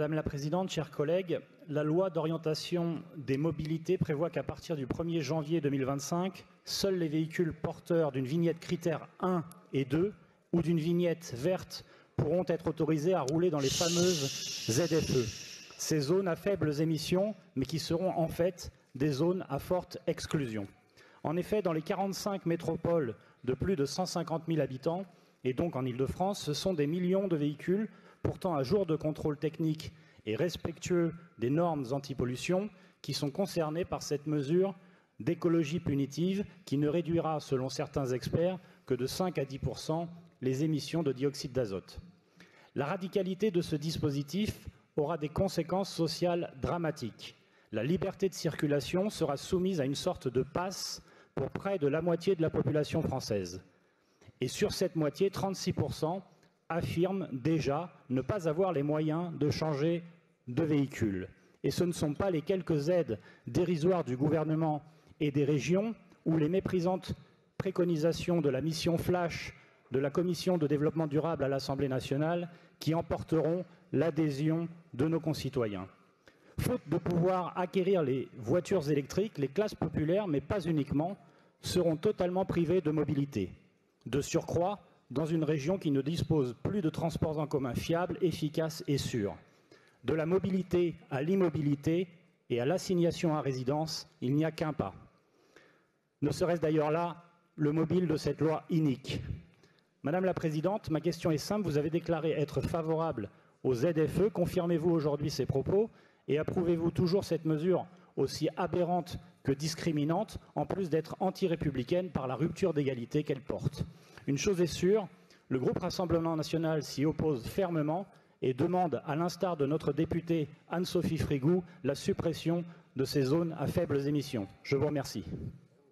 Madame la Présidente, chers collègues, la loi d'orientation des mobilités prévoit qu'à partir du 1er janvier 2025, seuls les véhicules porteurs d'une vignette critère 1 et 2 ou d'une vignette verte pourront être autorisés à rouler dans les fameuses ZFE, ces zones à faibles émissions, mais qui seront en fait des zones à forte exclusion. En effet, dans les 45 métropoles de plus de 150 000 habitants, et donc en Île-de-France, ce sont des millions de véhicules pourtant à jour de contrôle technique et respectueux des normes anti-pollution qui sont concernés par cette mesure d'écologie punitive qui ne réduira, selon certains experts, que de 5 à 10% les émissions de dioxyde d'azote. La radicalité de ce dispositif aura des conséquences sociales dramatiques. La liberté de circulation sera soumise à une sorte de passe pour près de la moitié de la population française. Et sur cette moitié, 36% affirment déjà ne pas avoir les moyens de changer de véhicule. Et ce ne sont pas les quelques aides dérisoires du gouvernement et des régions ou les méprisantes préconisations de la mission Flash de la Commission de développement durable à l'Assemblée nationale qui emporteront l'adhésion de nos concitoyens. Faute de pouvoir acquérir les voitures électriques, les classes populaires, mais pas uniquement, seront totalement privées de mobilité. De surcroît, dans une région qui ne dispose plus de transports en commun fiables, efficaces et sûrs. De la mobilité à l'immobilité et à l'assignation à résidence, il n'y a qu'un pas. Ne serait-ce d'ailleurs là le mobile de cette loi inique. Madame la Présidente, ma question est simple. Vous avez déclaré être favorable aux ZFE. Confirmez-vous aujourd'hui ces propos et approuvez-vous toujours cette mesure aussi aberrante que discriminante, en plus d'être anti-républicaine par la rupture d'égalité qu'elle porte? Une chose est sûre, le groupe Rassemblement national s'y oppose fermement et demande, à l'instar de notre députée Anne-Sophie Frigou, la suppression de ces zones à faibles émissions. Je vous remercie.